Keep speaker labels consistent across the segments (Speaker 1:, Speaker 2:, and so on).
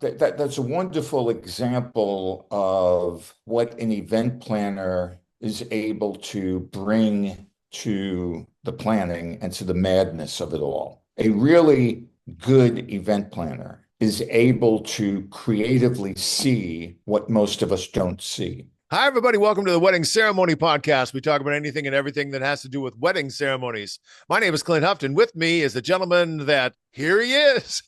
Speaker 1: That's a wonderful example of what an event planner is able to bring to the planning and to the madness of it all. A really good event planner is able to creatively see what most of us don't see.
Speaker 2: Hi, everybody. Welcome to the Wedding Ceremony Podcast. We talk about anything and everything that has to do with wedding ceremonies. My name is Clint Houghton. With me is the gentleman that, here he is,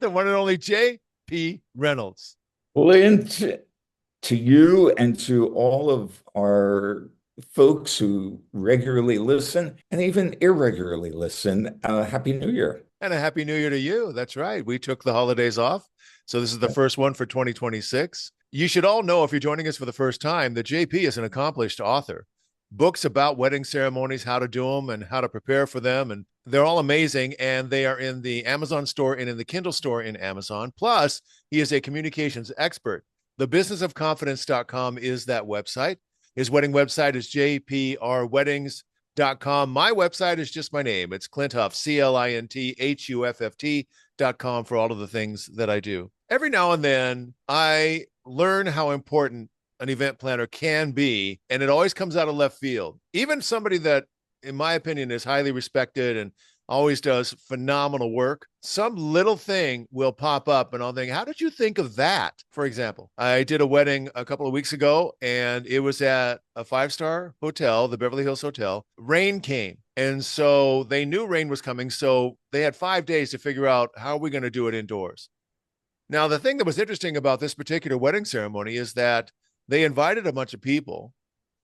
Speaker 2: the one and only JP Reynolds.
Speaker 1: Clint, to you and to all of our folks who regularly listen and even irregularly listen, Happy New Year.
Speaker 2: And a happy new year to you. That's right. We took the holidays off. So this is the first one for 2026. You should all know, if you're joining us for the first time, that JP is an accomplished author. Books about wedding ceremonies, how to do them and how to prepare for them. And they're all amazing. And they are in the Amazon store and in the Kindle store in Amazon. Plus, he is a communications expert. Thebusinessofconfidence.com is that website. His wedding website is jprweddings.com. My website is just my name. It's Clint Huff, CLINTHUFFT.com for all of the things that I do. Every now and then, I learn how important an event planner can be, and it always comes out of left field. Even somebody that, in my opinion, is highly respected and always does phenomenal work, some little thing will pop up and I'll think, how did you think of that? For example, I did a wedding a couple of weeks ago and it was at a 5-star hotel, the Beverly Hills Hotel. Rain came. And so they knew rain was coming. So they had 5 days to figure out, how are we going to do it indoors? Now, the thing that was interesting about this particular wedding ceremony is that they invited a bunch of people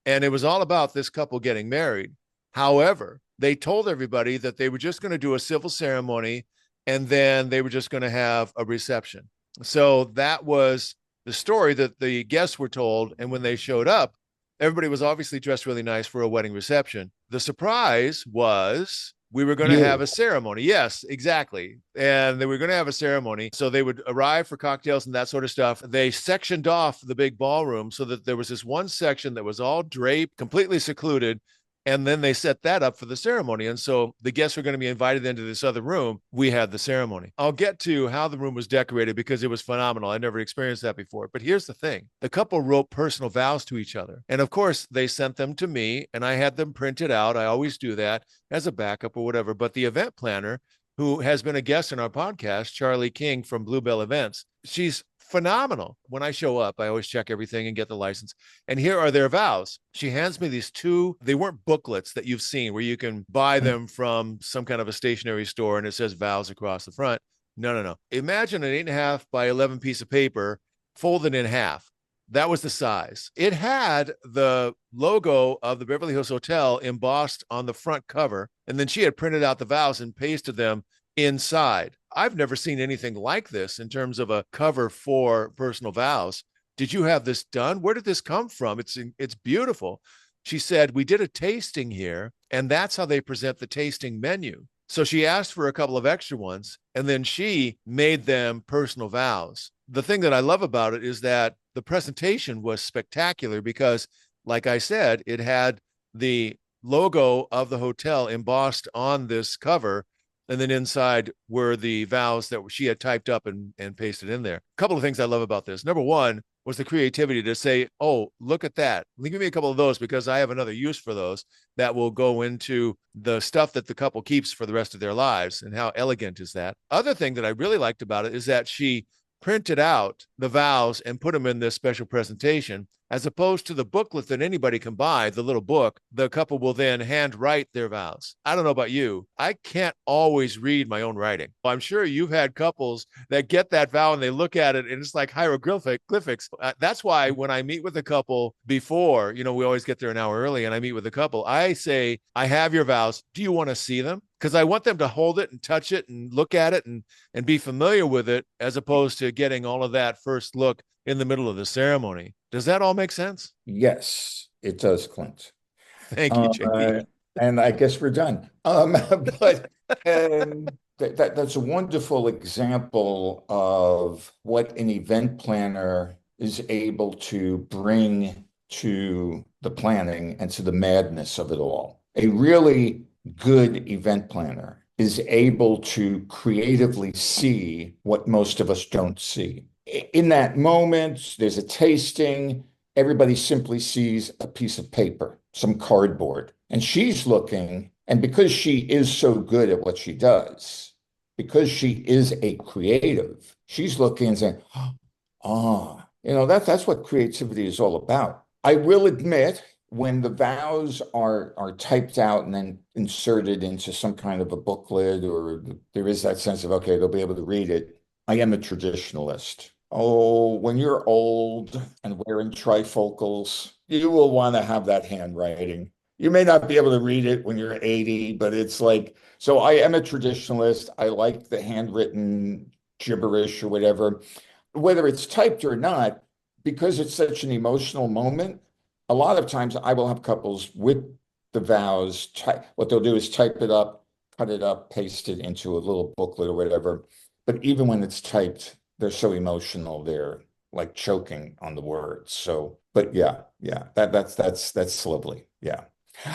Speaker 2: and it was all about this couple getting married. However, they told everybody that they were just going to do a civil ceremony and then they were just going to have a reception. So that was the story that the guests were told. And when they showed up, everybody was obviously dressed really nice for a wedding reception. The surprise was we were going to have a ceremony. Yes, exactly. And they were going to have a ceremony. So they would arrive for cocktails and that sort of stuff. They sectioned off the big ballroom so that there was this one section that was all draped, completely secluded. And then they set that up for the ceremony. And so the guests were going to be invited into this other room. We had the ceremony. I'll get to how the room was decorated because it was phenomenal. I never experienced that before. But here's the thing. The couple wrote personal vows to each other. And of course, they sent them to me and I had them printed out. I always do that as a backup or whatever. But the event planner, who has been a guest in our podcast, Charley King from Bluebell Events, she's phenomenal. When I show up, I always check everything and get the license. And here are their vows. She hands me these two. They weren't booklets that you've seen where you can buy them from some kind of a stationery store and it says vows across the front. No. Imagine an 8.5 by 11 piece of paper folded in half. That was the size. It had the logo of the Beverly Hills Hotel embossed on the front cover. And then she had printed out the vows and pasted them inside. I've never seen anything like this in terms of a cover for personal vows. Did you have this done? Where did this come from? It's beautiful. She said, we did a tasting here, and that's how they present the tasting menu. So she asked for a couple of extra ones, and then she made them personal vows. The thing that I love about it is that the presentation was spectacular because, like I said, it had the logo of the hotel embossed on this cover. And then inside were the vows that she had typed up and pasted in there. A couple of things I love about this. Number one was the creativity to say, oh, look at that. Give me a couple of those because I have another use for those that will go into the stuff that the couple keeps for the rest of their lives. And how elegant is that? Other thing that I really liked about it is that she printed out the vows and put them in this special presentation, as opposed to the booklet that anybody can buy, the little book. The couple will then handwrite their vows. I don't know about you. I can't always read my own writing. I'm sure you've had couples that get that vow and they look at it and it's like hieroglyphics. That's why when I meet with a couple before, we always get there an hour early and I meet with a couple, I say, I have your vows. Do you want to see them? Because I want them to hold it and touch it and look at it and be familiar with it, as opposed to getting all of that first look in the middle of the ceremony. Does that all make sense?
Speaker 1: Yes, it does, Clint.
Speaker 2: Thank you, JP.
Speaker 1: And I guess we're done. But that's a wonderful example of what an event planner is able to bring to the planning and to the madness of it all. A really good event planner is able to creatively see what most of us don't see. in that moment, there's a tasting. Everybody simply sees a piece of paper, some cardboard, and she's looking. And because she is so good at what she does, because she is a creative, she's looking and saying, "Ah, that's what creativity is all about." I will admit, when the vows are typed out and then inserted into some kind of a booklet, or there is that sense of, okay, they'll be able to read it. I am a traditionalist. Oh, when you're old and wearing trifocals, you will want to have that handwriting. You may not be able to read it when you're 80, but it's like, so I am a traditionalist. I like the handwritten gibberish or whatever, whether it's typed or not, because it's such an emotional moment. A lot of times I will have couples with the vows. What they'll do is type it up, cut it up, paste it into a little booklet or whatever. But even when it's typed, they're so emotional, they're like choking on the words. So, but yeah, yeah, that's lovely. Yeah.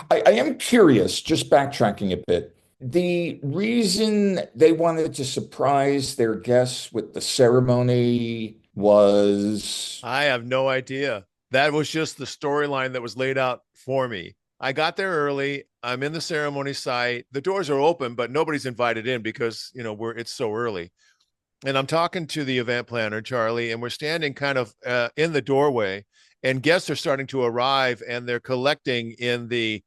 Speaker 1: I am curious, just backtracking a bit. The reason they wanted to surprise their guests with the ceremony was,
Speaker 2: I have no idea. That was just the storyline that was laid out for me. I got there early. I'm in the ceremony site. The doors are open, but nobody's invited in because, it's so early. And I'm talking to the event planner, Charlie, and we're standing kind of in the doorway, and guests are starting to arrive, and they're collecting in the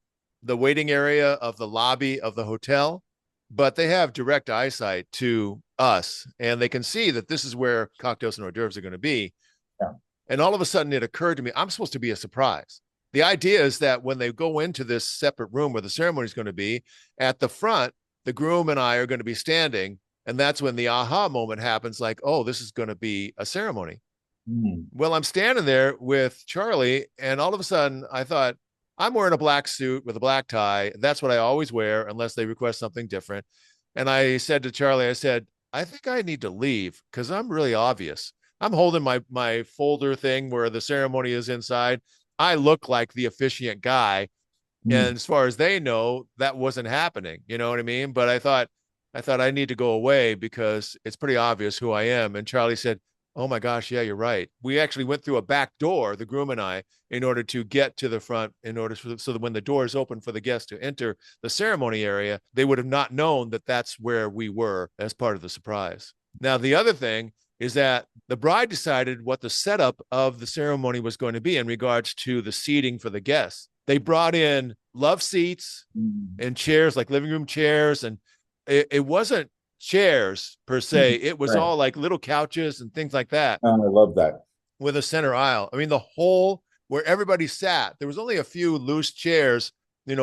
Speaker 2: waiting area of the lobby of the hotel, but they have direct eyesight to us, and they can see that this is where cocktails and hors d'oeuvres are going to be.
Speaker 1: yeah.
Speaker 2: And all of a sudden, it occurred to me, I'm supposed to be a surprise. The idea is that when they go into this separate room where the ceremony is going to be, at the front, the groom and I are going to be standing. And that's when the aha moment happens, like, oh, this is going to be a ceremony.
Speaker 1: Mm.
Speaker 2: Well, I'm standing there with Charlie, and all of a sudden I thought, I'm wearing a black suit with a black tie. That's what I always wear unless they request something different. And I said to Charlie, I said, I think I need to leave because I'm really obvious. I'm holding my folder thing where the ceremony is inside. I look like the officiant guy. And
Speaker 1: Mm.
Speaker 2: as far as they know, that wasn't happening. You know what I mean? But I thought I need to go away because it's pretty obvious who I am. And Charlie said, oh my gosh, yeah, you're right. We actually went through a back door, the groom and I, in order to get to the front, so that when the doors open for the guests to enter the ceremony area, they would have not known that that's where we were as part of the surprise. Now, the other thing is that the bride decided what the setup of the ceremony was going to be in regards to the seating for the guests. They brought in love seats
Speaker 1: Mm.
Speaker 2: and chairs, like living room chairs, and it wasn't chairs per se.
Speaker 1: Mm.
Speaker 2: It was
Speaker 1: Right.
Speaker 2: all like little couches and things like that
Speaker 1: Oh, I love that.
Speaker 2: with a center aisle. I mean, the whole where everybody sat, there was only a few loose chairs,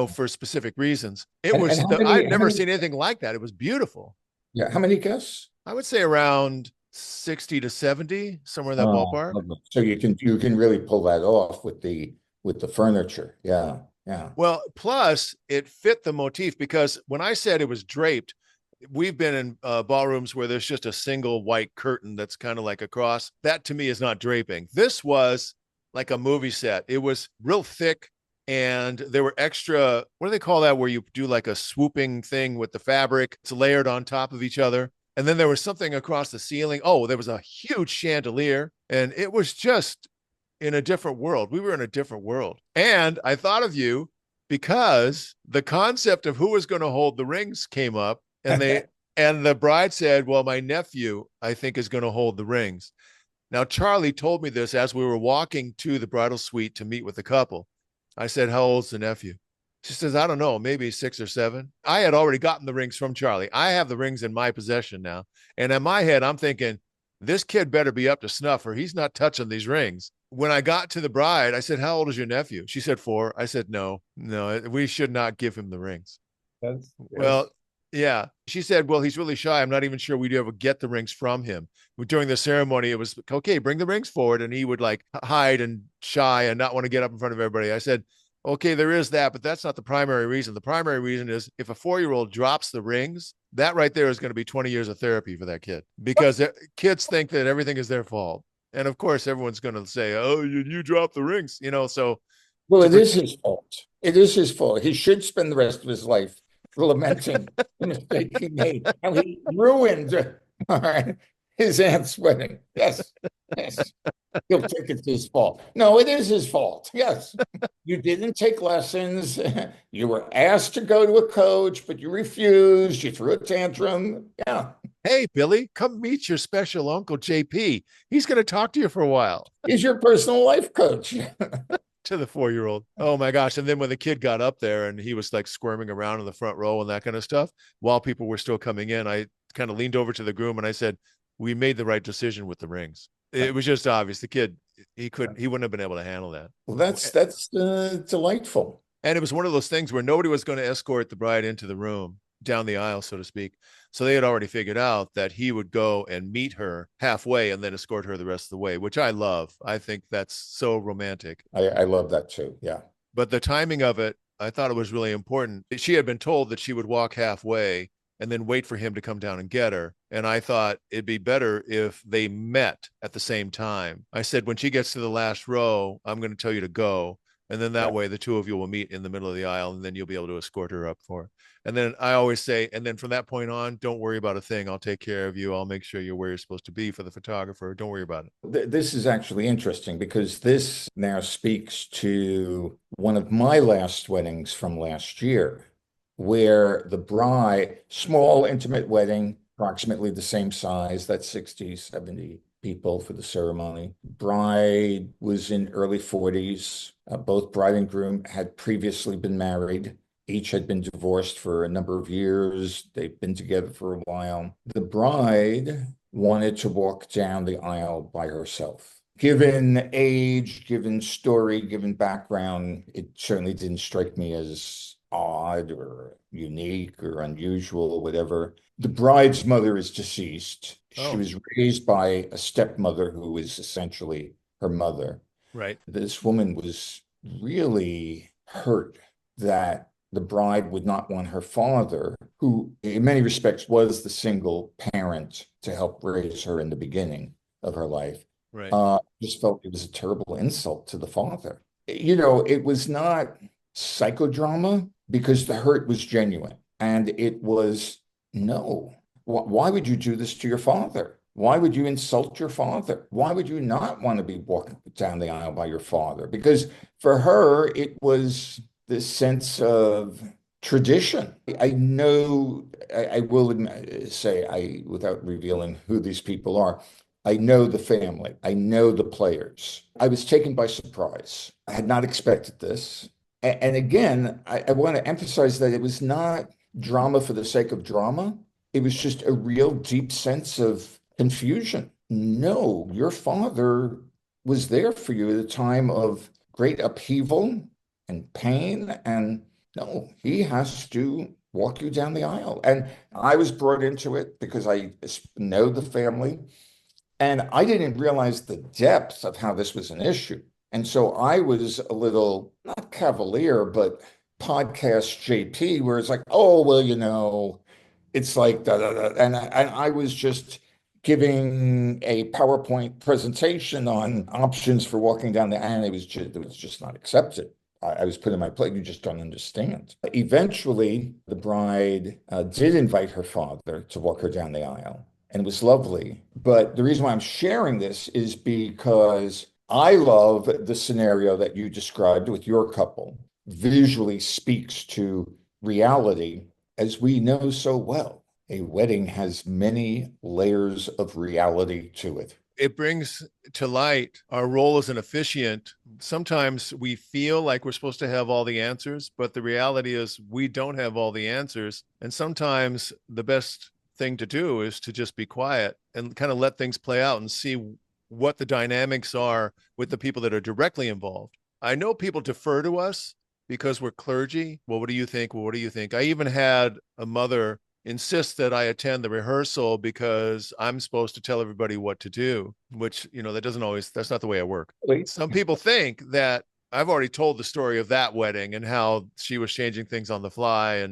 Speaker 2: for specific reasons. It
Speaker 1: And
Speaker 2: was I'd never seen anything like that. It was beautiful.
Speaker 1: yeah, how many guests?
Speaker 2: I would say around 60 to 70, somewhere in that
Speaker 1: Oh,
Speaker 2: ballpark.
Speaker 1: lovely. So you can really pull that off with the furniture. Yeah, yeah.
Speaker 2: Well, plus it fit the motif because when I said it was draped, we've been in ballrooms where there's just a single white curtain that's kind of like a cross. That to me is not draping. This was like a movie set. It was real thick, and there were extra, what do they call that, where you do like a swooping thing with the fabric? It's layered on top of each other. And then there was something across the ceiling. Oh, there was a huge chandelier, and it was just in a different world. We were in a different world. And I thought of you because the concept of who was going to hold the rings came up, and the bride said, well, my nephew, I think, is going to hold the rings. Now, Charlie told me this as we were walking to the bridal suite to meet with the couple. I said, how old's the nephew? She says, I don't know, maybe 6 or 7. I had already gotten the rings from Charlie. I have the rings in my possession now. And in my head, I'm thinking, this kid better be up to snuff or he's not touching these rings. When I got to the bride, I said, how old is your nephew? She said 4. I said, no, we should not give him the rings.
Speaker 1: That's
Speaker 2: Well, yeah. She said, well, he's really shy. I'm not even sure we'd ever get the rings from him. During the ceremony, it was, okay, bring the rings forward. And he would like hide and shy and not want to get up in front of everybody. I said, okay, there is that, but that's not the primary reason. The primary reason is if a 4-year-old drops the rings, that right there is going to be 20 years of therapy for that kid because kids think that everything is their fault. And of course, everyone's going to say, oh, you dropped the rings, so
Speaker 1: well,
Speaker 2: to
Speaker 1: it is his fault. It is his fault. He should spend the rest of his life lamenting the mistake he made. How he ruined all right, his aunt's wedding. Yes. Yes. He'll think it's his fault. No, it is his fault. Yes. You didn't take lessons. You were asked to go to a coach, but you refused. You threw a tantrum. Yeah.
Speaker 2: Hey, Billy, come meet your special uncle JP. He's going to talk to you for a while.
Speaker 1: He's your personal life coach.
Speaker 2: To the 4-year-old. Oh my gosh. And then when the kid got up there and he was like squirming around in the front row and that kind of stuff, while people were still coming in, I kind of leaned over to the groom and I said, we made the right decision with the rings. It was just obvious. The kid, he wouldn't have been able to handle that.
Speaker 1: Well, that's delightful.
Speaker 2: And it was one of those things where nobody was going to escort the bride into the room, down the aisle, so to speak. So they had already figured out that he would go and meet her halfway and then escort her the rest of the way, which I love. I think that's so romantic.
Speaker 1: I love that too. Yeah.
Speaker 2: But the timing of it, I thought it was really important. She had been told that she would walk halfway and then wait for him to come down and get her. And I thought it'd be better if they met at the same time. I said, when she gets to the last row, I'm going to tell you to go. And then that way the two of you will meet in the middle of the aisle and then you'll be able to escort her up for her. And then I always say, and then from that point on, don't worry about a thing. I'll take care of you. I'll make sure you're where you're supposed to be for the photographer. Don't worry about it.
Speaker 1: This is actually interesting because this now speaks to one of my last weddings from last year, where the bride, small, intimate wedding, approximately the same size, that's 60, 70 people for the ceremony. Bride was in early 40s. Both bride and groom had previously been married. Each had been divorced for a number of years. They've been together for a while. The bride wanted to walk down the aisle by herself. Given age, given story, given background, it certainly didn't strike me as odd or unique or unusual or whatever. The bride's mother is deceased. She was raised by a stepmother who was essentially her mother.
Speaker 2: Right.
Speaker 1: This woman was really hurt that the bride would not want her father, who in many respects was the single parent to help raise her in the beginning of her life.
Speaker 2: Right.
Speaker 1: Just felt it was a terrible insult to the father. You know, it was not psychodrama because the hurt was genuine. And it was, no, why would you do this to your father? Why would you insult your father? Why would you not want to be walking down the aisle by your father? Because for her, it was this sense of tradition. I know, I will say, without revealing who these people are, I know the family. I know the players. I was taken by surprise. I had not expected this. And again, I want to emphasize that it was not drama for the sake of drama. It was just a real deep sense of confusion. No, your father was there for you at a time of great upheaval and pain. And no, he has to walk you down the aisle. And I was brought into it because I know the family. And I didn't realize the depth of how this was an issue. And so I was a little, not cavalier, but podcast JP, where it's like, oh, well, you know, it's like, da, da, da. And I was just giving a PowerPoint presentation on options for walking down the aisle. It was just not accepted. I was put in my place. You just don't understand. Eventually, the bride did invite her father to walk her down the aisle. And it was lovely. But the reason why I'm sharing this is because I love the scenario that you described with your couple. Visually speaks to reality, as we know so well. A wedding has many layers of reality to it.
Speaker 2: It brings to light our role as an officiant. Sometimes we feel like we're supposed to have all the answers, but the reality is we don't have all the answers. And sometimes the best thing to do is to just be quiet and kind of let things play out and see what the dynamics are with the people that are directly involved. I know people defer to us because we're clergy. Well, what do you think? Well, what do you think? I even had a mother insist that I attend the rehearsal because I'm supposed to tell everybody what to do, which, you know, that's not the way I work. Some people think that I've already told the story of that wedding and how she was changing things on the fly,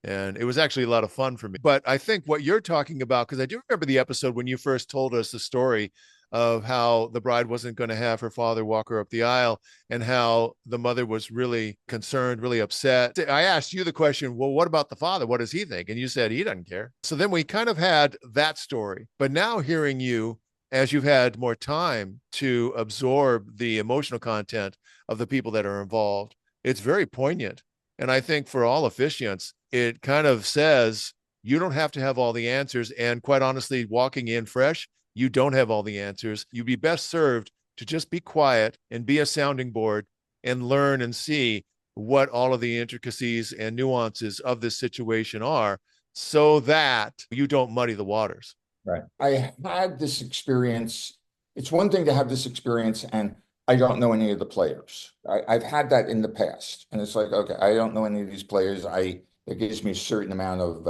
Speaker 2: and it was actually a lot of fun for me. But I think what you're talking about, because I do remember the episode when you first told us the story of how the bride wasn't going to have her father walk her up the aisle and how the mother was really concerned, really upset. I asked you the question, well, what about the father? What does he think? And you said he doesn't care. So then we kind of had that story. But now hearing you as you've had more time to absorb the emotional content of the people that are involved, it's very poignant. And I think for all officiants, it kind of says you don't have to have all the answers. And quite honestly, walking in fresh, you don't have all the answers. You'd be best served to just be quiet and be a sounding board and learn and see what all of the intricacies and nuances of this situation are so that you don't muddy the waters.
Speaker 1: Right. I had this experience. It's one thing to have this experience and I don't know any of the players. I've had that in the past. And it's like, okay, I don't know any of these players. It gives me a certain amount of,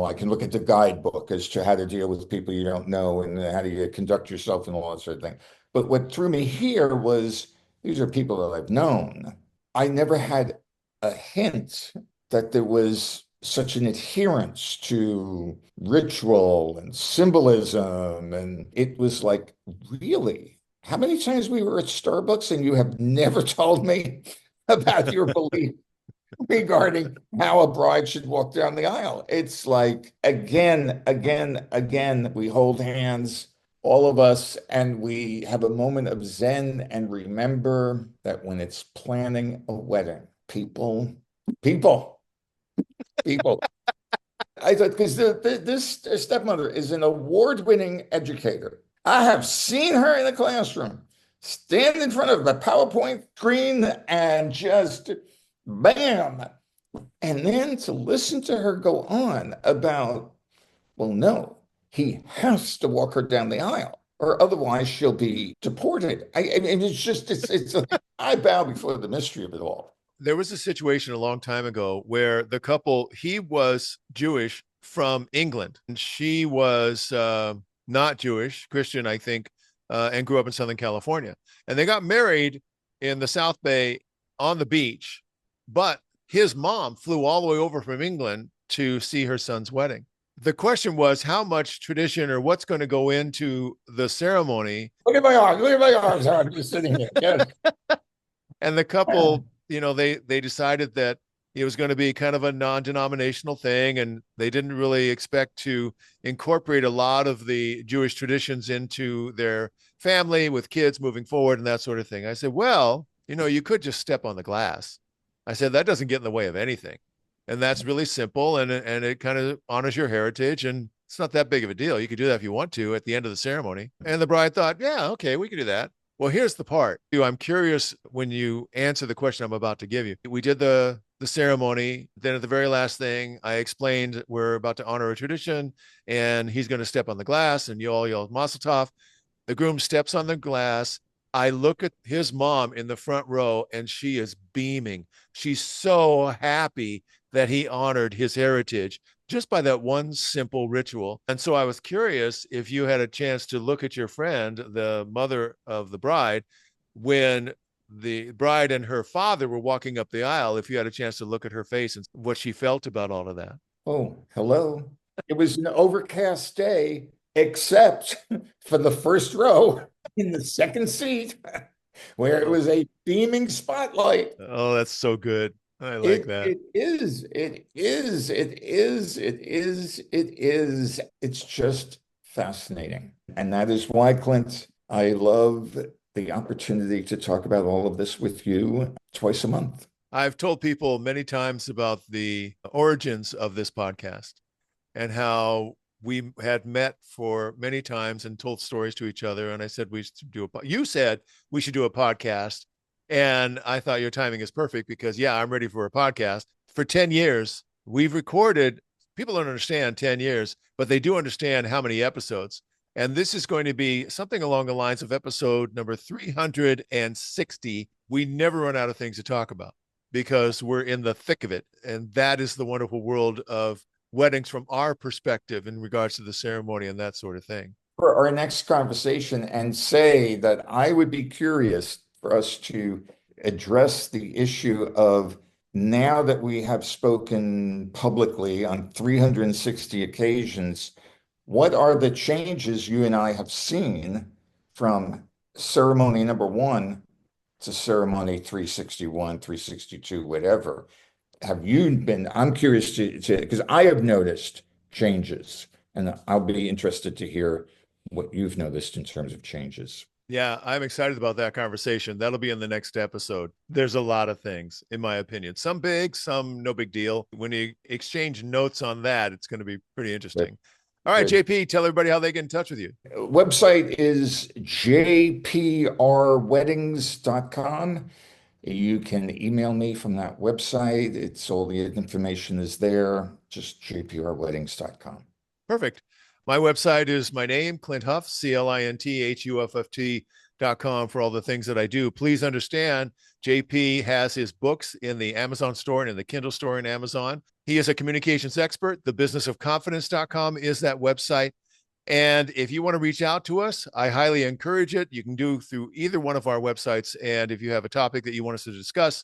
Speaker 1: I can look at the guidebook as to how to deal with people you don't know and how do you conduct yourself and all that sort of thing. But what threw me here was these are people that I've known. I never had a hint that there was such an adherence to ritual and symbolism. And it was like, really? How many times we were at Starbucks and you have never told me about your belief regarding how a bride should walk down the aisle? It's like, again, we hold hands, all of us, and we have a moment of Zen and remember that when it's planning a wedding, people, people. I thought because this stepmother is an award-winning educator. I have seen her in the classroom stand in front of a PowerPoint screen and just bam. And then to listen to her go on about, well, no, he has to walk her down the aisle or otherwise she'll be deported. I mean, it's I bow before the mystery of it all.
Speaker 2: There was a situation a long time ago where the couple, he was Jewish from England, and she was not Jewish, Christian, I think, and grew up in Southern California. And they got married in the South Bay on the beach, but his mom flew all the way over from England to see her son's wedding. The question was how much tradition or what's going to go into the ceremony.
Speaker 1: Look at my arms. Look at my arms. I'm just sitting here. Yes.
Speaker 2: And the couple, they decided that it was going to be kind of a non-denominational thing, and they didn't really expect to incorporate a lot of the Jewish traditions into their family with kids moving forward and that sort of thing. I said, well, you could just step on the glass. I said, that doesn't get in the way of anything. And that's really simple, and it kind of honors your heritage, and it's not that big of a deal. You could do that if you want to at the end of the ceremony. And the bride thought, yeah, okay, we could do that. Well, here's the part. I'm curious when you answer the question I'm about to give you. We did the ceremony. Then at the very last thing, I explained we're about to honor a tradition, and he's going to step on the glass, and you all yell Mazel Tov. The groom steps on the glass. I look at his mom in the front row, and she is beaming. She's so happy that he honored his heritage just by that one simple ritual. And so I was curious if you had a chance to look at your friend, the mother of the bride, when the bride and her father were walking up the aisle, if you had a chance to look at her face and what she felt about all of that.
Speaker 1: Oh, hello. It was an overcast day, except for the first row in the second seat, where it was a beaming spotlight.
Speaker 2: Oh, that's so good. I like that.
Speaker 1: It is. It's just fascinating. And that is why, Clint, I love the opportunity to talk about all of this with you twice a month.
Speaker 2: I've told people many times about the origins of this podcast and how we had met for many times and told stories to each other. And I said, you said we should do a podcast. And I thought your timing is perfect because, yeah, I'm ready for a podcast. For 10 years, we've recorded, people don't understand 10 years, but they do understand how many episodes. And this is going to be something along the lines of episode number 360. We never run out of things to talk about because we're in the thick of it. And that is the wonderful world of weddings from our perspective in regards to the ceremony and that sort of thing.
Speaker 1: For our next conversation, and say that I would be curious for us to address the issue of, now that we have spoken publicly on 360 occasions, what are the changes you and I have seen from ceremony number 1 to ceremony 361, 362, whatever? I'm curious to because I have noticed changes, and I'll be interested to hear what you've noticed in terms of changes.
Speaker 2: Yeah, I'm excited about that conversation. That'll be in the next episode. There's a lot of things, in my opinion, some big, some no big deal. When you exchange notes on that, it's going to be pretty
Speaker 1: Good.
Speaker 2: interesting. All right,
Speaker 1: Good.
Speaker 2: JP, tell everybody how they get in touch with you.
Speaker 1: Website is jprweddings.com. You can email me from that website. It's all the information is there, just jprweddings.com.
Speaker 2: Perfect. My website is my name, Clint Huff, CLINTHUFFT.com for all the things that I do. Please understand, JP has his books in the Amazon store and in the Kindle store in Amazon. He is a communications expert. TheBusinessOfConfidence.com is that website. And if you want to reach out to us, I highly encourage it. You can do through either one of our websites. And if you have a topic that you want us to discuss,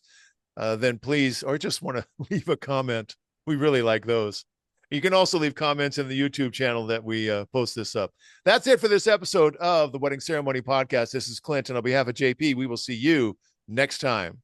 Speaker 2: then please, or just want to leave a comment. We really like those. You can also leave comments in the YouTube channel that we post this up. That's it for this episode of the Wedding Ceremony Podcast. This is Clint, and on behalf of JP, we will see you next time.